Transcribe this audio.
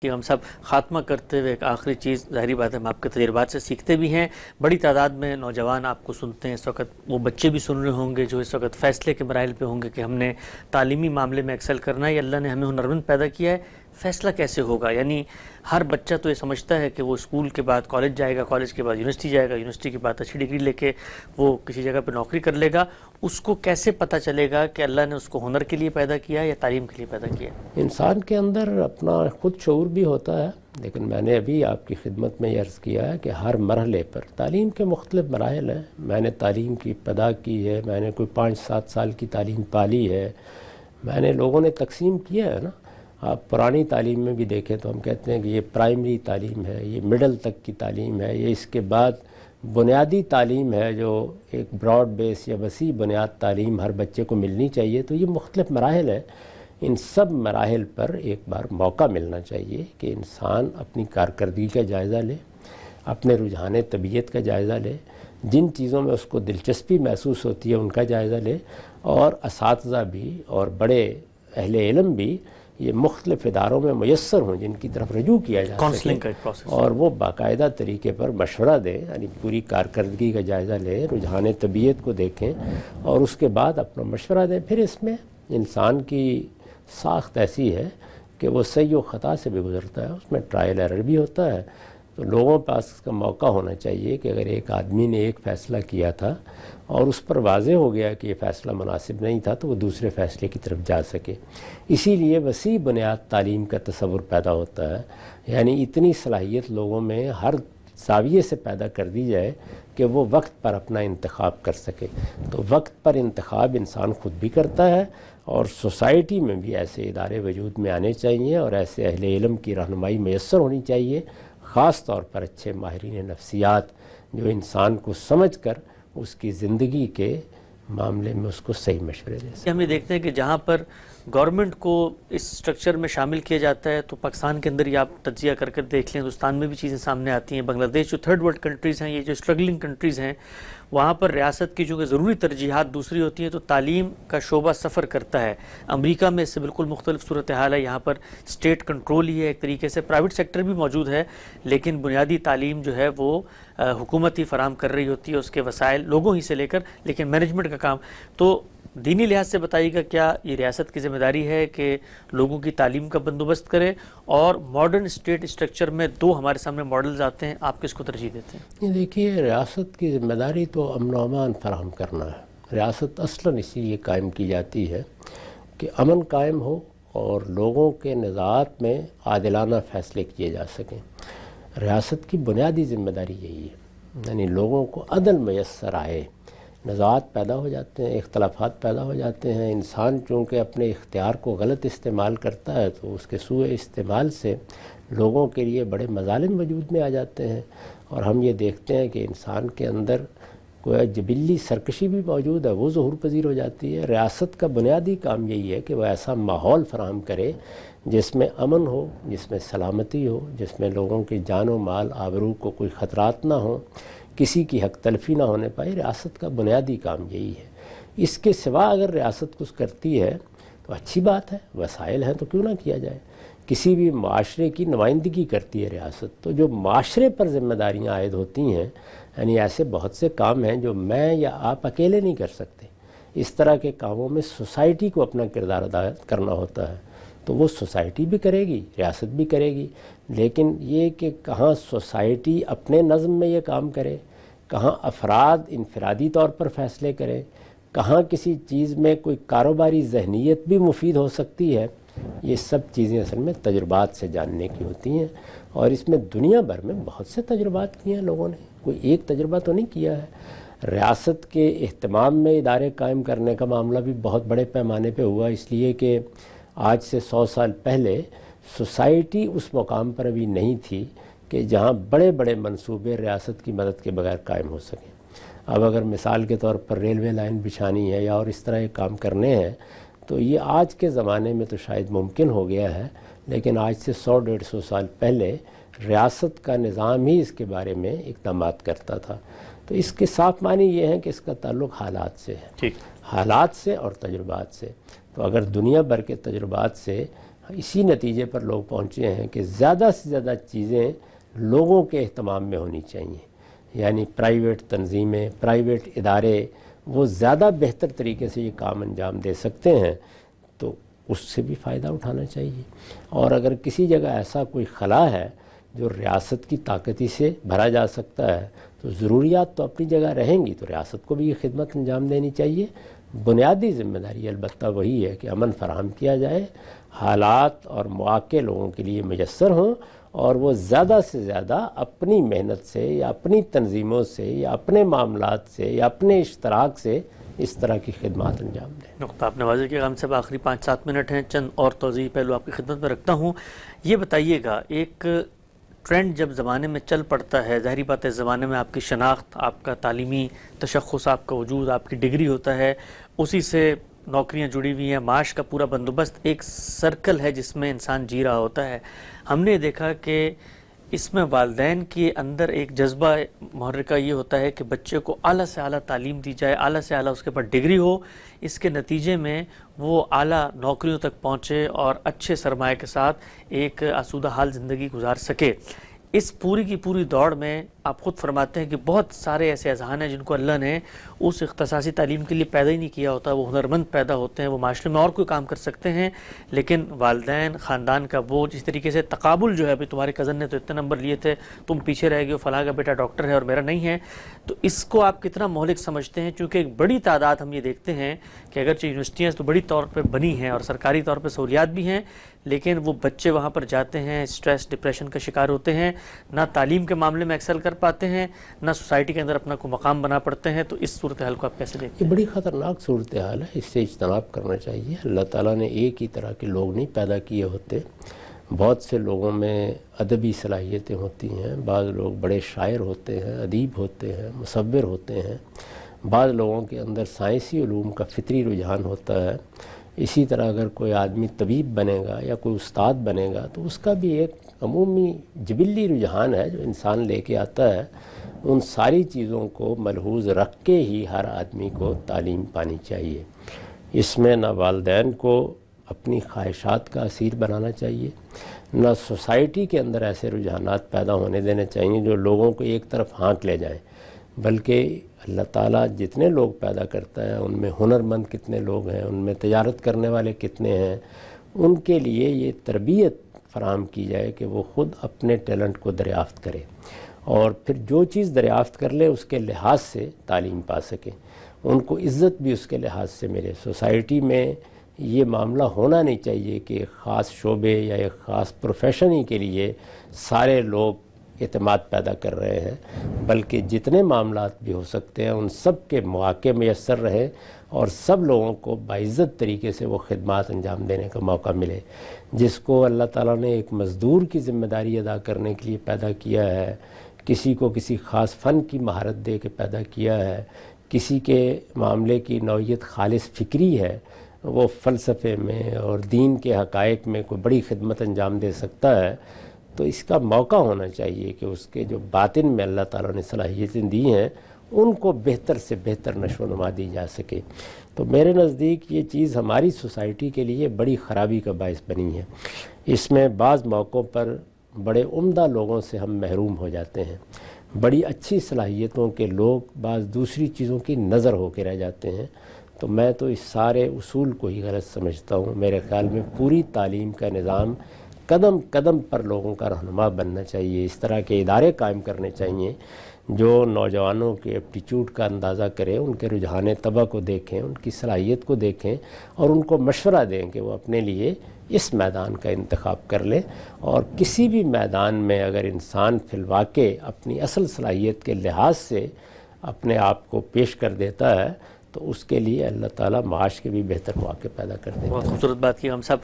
کہ ہم سب خاتمہ کرتے ہوئے ایک آخری چیز، ظاہری بات ہے ہم آپ کے تجربات سے سیکھتے بھی ہیں، بڑی تعداد میں نوجوان آپ کو سنتے ہیں اس وقت، وہ بچے بھی سن رہے ہوں گے جو اس وقت فیصلے کے مراحل پہ ہوں گے کہ ہم نے تعلیمی معاملے میں ایکسل کرنا ہے، یا اللہ نے ہمیں ہنرمند پیدا کیا ہے، فیصلہ کیسے ہوگا؟ یعنی ہر بچہ تو یہ سمجھتا ہے کہ وہ اسکول کے بعد کالج جائے گا، کالج کے بعد یونیورسٹی جائے گا، یونیورسٹی کے بعد اچھی ڈگری لے کے وہ کسی جگہ پہ نوکری کر لے گا. اس کو کیسے پتہ چلے گا کہ اللہ نے اس کو ہنر کے لیے پیدا کیا ہے یا تعلیم کے لیے پیدا کیا ہے؟ انسان کے اندر اپنا خود شعور بھی ہوتا ہے، لیکن میں نے ابھی آپ کی خدمت میں یہ عرض کیا ہے کہ ہر مرحلے پر تعلیم کے مختلف مراحل ہیں. میں نے تعلیم کی ابتدا کی ہے، میں نے کوئی 5-7 سال کی تعلیم پالی ہے، میں نے لوگوں نے تقسیم کیا ہے نا. آپ پرانی تعلیم میں بھی دیکھیں تو ہم کہتے ہیں کہ یہ پرائمری تعلیم ہے، یہ مڈل تک کی تعلیم ہے، یہ اس کے بعد بنیادی تعلیم ہے جو ایک براڈ بیس یا وسیع بنیاد تعلیم ہر بچے کو ملنی چاہیے. تو یہ مختلف مراحل ہیں. ان سب مراحل پر ایک بار موقع ملنا چاہیے کہ انسان اپنی کارکردگی کا جائزہ لے، اپنے رجحان طبیعت کا جائزہ لے، جن چیزوں میں اس کو دلچسپی محسوس ہوتی ہے ان کا جائزہ لے، اور اساتذہ بھی اور بڑے اہل علم بھی یہ مختلف اداروں میں میسر ہوں جن کی طرف رجوع کیا جا سکے، اور وہ باقاعدہ طریقے پر مشورہ دیں، یعنی پوری کارکردگی کا جائزہ لیں، رجحان طبیعت کو دیکھیں اور اس کے بعد اپنا مشورہ دیں. پھر اس میں انسان کی ساخت ایسی ہے کہ وہ صحیح و خطا سے بھی گزرتا ہے، اس میں ٹرائل ایرر بھی ہوتا ہے. تو لوگوں پاس اس کا موقع ہونا چاہیے کہ اگر ایک آدمی نے ایک فیصلہ کیا تھا اور اس پر واضح ہو گیا کہ یہ فیصلہ مناسب نہیں تھا تو وہ دوسرے فیصلے کی طرف جا سکے. اسی لیے وسیع بنیاد تعلیم کا تصور پیدا ہوتا ہے، یعنی اتنی صلاحیت لوگوں میں ہر زاویے سے پیدا کر دی جائے کہ وہ وقت پر اپنا انتخاب کر سکے. تو وقت پر انتخاب انسان خود بھی کرتا ہے، اور سوسائٹی میں بھی ایسے ادارے وجود میں آنے چاہیے اور ایسے اہل علم کی رہنمائی میسر ہونی چاہیے، خاص طور پر اچھے ماہرین نفسیات جو انسان کو سمجھ کر اس کی زندگی کے معاملے میں اس کو صحیح مشورے دے سکیں. ہم یہ دیکھتے ہیں کہ جہاں پر گورنمنٹ کو اس سٹرکچر میں شامل کیا جاتا ہے تو پاکستان کے اندر یہ آپ تجزیہ کر کر دیکھ لیں، ہندوستان میں بھی چیزیں سامنے آتی ہیں. بنگلہ دیش جو تھرڈ ورلڈ کنٹریز ہیں، یہ جو اسٹرگلنگ کنٹریز ہیں، وہاں پر ریاست کی جو کہ ضروری ترجیحات دوسری ہوتی ہیں، تو تعلیم کا شعبہ سفر کرتا ہے. امریکہ میں اس سے بالکل مختلف صورتحال ہے. یہاں پر اسٹیٹ کنٹرول ہی ہے ایک طریقے سے، پرائیویٹ سیکٹر بھی موجود ہے، لیکن بنیادی تعلیم جو ہے وہ حکومت ہی فراہم کر رہی ہوتی ہے، اس کے وسائل لوگوں ہی سے لے کر، لیکن مینجمنٹ کا کام. تو دینی لحاظ سے بتائیے گا کیا یہ ریاست کی ذمہ داری ہے کہ لوگوں کی تعلیم کا بندوبست کرے؟ اور ماڈرن اسٹیٹ اسٹرکچر میں دو ہمارے سامنے ماڈلز آتے ہیں، آپ کس کو ترجیح دیتے ہیں؟ دیکھیے، ریاست کی ذمہ داری تو امن و امان فراہم کرنا ہے. ریاست اصلاً اسی لیے قائم کی جاتی ہے کہ امن قائم ہو اور لوگوں کے نزاعات میں عادلانہ فیصلے کیے جا سکیں. ریاست کی بنیادی ذمہ داری یہی ہے، یعنی لوگوں کو عدل میسر آئے. نزاعات پیدا ہو جاتے ہیں، اختلافات پیدا ہو جاتے ہیں. انسان چونکہ اپنے اختیار کو غلط استعمال کرتا ہے تو اس کے سوء استعمال سے لوگوں کے لیے بڑے مظالم وجود میں آ جاتے ہیں. اور ہم یہ دیکھتے ہیں کہ انسان کے اندر کوئی جبلی سرکشی بھی موجود ہے، وہ ظہور پذیر ہو جاتی ہے. ریاست کا بنیادی کام یہی ہے کہ وہ ایسا ماحول فراہم کرے جس میں امن ہو، جس میں سلامتی ہو، جس میں لوگوں کی جان و مال آبرو کو کوئی خطرات نہ ہوں، کسی کی حق تلفی نہ ہونے پائے. ریاست کا بنیادی کام یہی ہے. اس کے سوا اگر ریاست کچھ کرتی ہے تو اچھی بات ہے، وسائل ہیں تو کیوں نہ کیا جائے. کسی بھی معاشرے کی نمائندگی کرتی ہے ریاست، تو جو معاشرے پر ذمہ داریاں عائد ہوتی ہیں، یعنی ایسے بہت سے کام ہیں جو میں یا آپ اکیلے نہیں کر سکتے. اس طرح کے کاموں میں سوسائٹی کو اپنا کردار ادا کرنا ہوتا ہے، تو وہ سوسائٹی بھی کرے گی، ریاست بھی کرے گی. لیکن یہ کہ کہاں سوسائٹی اپنے نظم میں یہ کام کرے، کہاں افراد انفرادی طور پر فیصلے کریں، کہاں کسی چیز میں کوئی کاروباری ذہنیت بھی مفید ہو سکتی ہے، یہ سب چیزیں اصل میں تجربات سے جاننے کی ہوتی ہیں. اور اس میں دنیا بھر میں بہت سے تجربات کیے ہیں لوگوں نے، کوئی ایک تجربہ تو نہیں کیا ہے. ریاست کے اہتمام میں ادارے قائم کرنے کا معاملہ بھی بہت بڑے پیمانے پہ ہوا، اس لیے کہ آج سے 100 سال پہلے سوسائٹی اس مقام پر ابھی نہیں تھی کہ جہاں بڑے بڑے منصوبے ریاست کی مدد کے بغیر قائم ہو سکیں. اب اگر مثال کے طور پر ریلوے لائن بچھانی ہے یا اور اس طرح کے کام کرنے ہیں تو یہ آج کے زمانے میں تو شاید ممکن ہو گیا ہے، لیکن آج سے 100-150 سال پہلے ریاست کا نظام ہی اس کے بارے میں اقدامات کرتا تھا. تو اس کے صاف معنی یہ ہے کہ اس کا تعلق حالات سے ہے، حالات سے اور تجربات سے. تو اگر دنیا بھر کے تجربات سے اسی نتیجے پر لوگ پہنچے ہیں کہ زیادہ سے زیادہ چیزیں لوگوں کے اہتمام میں ہونی چاہیے، یعنی پرائیویٹ تنظیمیں، پرائیویٹ ادارے وہ زیادہ بہتر طریقے سے یہ کام انجام دے سکتے ہیں تو اس سے بھی فائدہ اٹھانا چاہیے۔ اور اگر کسی جگہ ایسا کوئی خلا ہے جو ریاست کی طاقتی سے بھرا جا سکتا ہے تو ضروریات تو اپنی جگہ رہیں گی، تو ریاست کو بھی یہ خدمت انجام دینی چاہیے۔ بنیادی ذمہ داری البتہ وہی ہے کہ امن فراہم کیا جائے، حالات اور مواقع لوگوں کے لیے میسر ہوں، اور وہ زیادہ سے زیادہ اپنی محنت سے یا اپنی تنظیموں سے یا اپنے معاملات سے یا اپنے اشتراک سے اس طرح کی خدمات انجام دیں۔ نقطہ آپ نے واضح کیا۔ ہم سے آخری 5-7 منٹ ہیں، چند اور توضیحی پہلو آپ کی خدمت میں رکھتا ہوں۔ یہ بتائیے گا، ایک ٹرینڈ جب زمانے میں چل پڑتا ہے، ظاہری بات ہے زمانے میں آپ کی شناخت، آپ کا تعلیمی تشخص، آپ کا وجود، آپ کی ڈگری ہوتا ہے، اسی سے نوکریاں جڑی ہوئی ہیں، معاش کا پورا بندوبست ایک سرکل ہے جس میں انسان جی رہا ہوتا ہے۔ ہم نے دیکھا کہ اس میں والدین کے اندر ایک جذبہ محرکہ یہ ہوتا ہے کہ بچے کو اعلیٰ سے اعلیٰ تعلیم دی جائے، اعلیٰ سے اعلیٰ اس کے پاس ڈگری ہو، اس کے نتیجے میں وہ اعلیٰ نوکریوں تک پہنچے اور اچھے سرمایہ کے ساتھ ایک آسودہ حال زندگی گزار سکے۔ اس پوری کی پوری دوڑ میں آپ خود فرماتے ہیں کہ بہت سارے ایسے اذہان ہیں جن کو اللہ نے اس اختصاصی تعلیم کے لیے پیدا ہی نہیں کیا ہوتا، وہ ہنرمند پیدا ہوتے ہیں، وہ معاشرے میں اور کوئی کام کر سکتے ہیں، لیکن والدین، خاندان کا بوجھ، اس طریقے سے تقابل جو ہے، ابھی تمہارے کزن نے تو اتنے نمبر لیے تھے، تم پیچھے رہ گئے، فلاں کا بیٹا ڈاکٹر ہے اور میرا نہیں ہے، تو اس کو آپ کتنا مہلک سمجھتے ہیں؟ چونکہ ایک بڑی تعداد ہم یہ دیکھتے ہیں کہ اگرچہ یونیورسٹیاں تو بڑی طور پہ بنی ہیں اور سرکاری طور پہ سہولیات بھی ہیں، لیکن وہ بچے وہاں پر جاتے ہیں، اسٹریس، ڈپریشن کا شکار ہوتے ہیں، نہ تعلیم کے معاملے میں ایکسل کر پاتے ہیں، نہ سوسائٹی کے اندر اپنا کوئی مقام بنا پڑتے ہیں۔ تو اس صورتحال کو آپ کیسے دیکھتے ہیں؟ یہ بڑی خطرناک صورتحال ہے، اس سے اجتناب کرنا چاہیے۔ اللہ تعالیٰ نے ایک ہی طرح کے لوگ نہیں پیدا کیے ہوتے، بہت سے لوگوں میں ادبی صلاحیتیں ہوتی ہیں، بعض لوگ بڑے شاعر ہوتے ہیں، ادیب ہوتے ہیں، مصور ہوتے ہیں، بعض لوگوں کے اندر سائنسی علوم کا فطری رجحان ہوتا ہے۔ اسی طرح اگر کوئی آدمی طبیب بنے گا یا کوئی استاد بنے گا تو اس کا بھی ایک عمومی جبلی رجحان ہے جو انسان لے کے آتا ہے۔ ان ساری چیزوں کو ملحوظ رکھ کے ہی ہر آدمی کو تعلیم پانی چاہیے۔ اس میں نہ والدین کو اپنی خواہشات کا اسیر بنانا چاہیے، نہ سوسائٹی کے اندر ایسے رجحانات پیدا ہونے دینے چاہیے جو لوگوں کو ایک طرف ہانک لے جائیں، بلکہ اللہ تعالیٰ جتنے لوگ پیدا کرتا ہے ان میں ہنرمند کتنے لوگ ہیں، ان میں تجارت کرنے والے کتنے ہیں، ان کے لیے یہ تربیت فراہم کی جائے کہ وہ خود اپنے ٹیلنٹ کو دریافت کرے، اور پھر جو چیز دریافت کر لے اس کے لحاظ سے تعلیم پا سکے، ان کو عزت بھی اس کے لحاظ سے ملے۔ سوسائٹی میں یہ معاملہ ہونا نہیں چاہیے کہ ایک خاص شعبے یا ایک خاص پروفیشن ہی کے لیے سارے لوگ اعتماد پیدا کر رہے ہیں، بلکہ جتنے معاملات بھی ہو سکتے ہیں ان سب کے مواقع میسر رہے اور سب لوگوں کو باعزت طریقے سے وہ خدمات انجام دینے کا موقع ملے۔ جس کو اللہ تعالیٰ نے ایک مزدور کی ذمہ داری ادا کرنے کے لیے پیدا کیا ہے، کسی کو کسی خاص فن کی مہارت دے کے پیدا کیا ہے، کسی کے معاملے کی نوعیت خالص فکری ہے، وہ فلسفے میں اور دین کے حقائق میں کوئی بڑی خدمت انجام دے سکتا ہے، تو اس کا موقع ہونا چاہیے کہ اس کے جو باطن میں اللہ تعالیٰ نے صلاحیتیں دی ہیں ان کو بہتر سے بہتر نشو و نما دی جا سکے۔ تو میرے نزدیک یہ چیز ہماری سوسائٹی کے لیے بڑی خرابی کا باعث بنی ہے۔ اس میں بعض موقعوں پر بڑے عمدہ لوگوں سے ہم محروم ہو جاتے ہیں، بڑی اچھی صلاحیتوں کے لوگ بعض دوسری چیزوں کی نظر ہو کے رہ جاتے ہیں۔ تو میں تو اس سارے اصول کو ہی غلط سمجھتا ہوں۔ میرے خیال میں پوری تعلیم کا نظام قدم قدم پر لوگوں کا رہنما بننا چاہیے، اس طرح کے ادارے قائم کرنے چاہیے جو نوجوانوں کے ایپٹیچیوڈ کا اندازہ کریں، ان کے رجحان طبع کو دیکھیں، ان کی صلاحیت کو دیکھیں اور ان کو مشورہ دیں کہ وہ اپنے لیے اس میدان کا انتخاب کر لیں۔ اور کسی بھی میدان میں اگر انسان فی الواقع اپنی اصل صلاحیت کے لحاظ سے اپنے آپ کو پیش کر دیتا ہے تو اس کے لیے اللہ تعالیٰ معاش کے بھی بہتر مواقع پیدا کر دیتا ہے۔ بہت خوبصورت بات کی ہم صاحب۔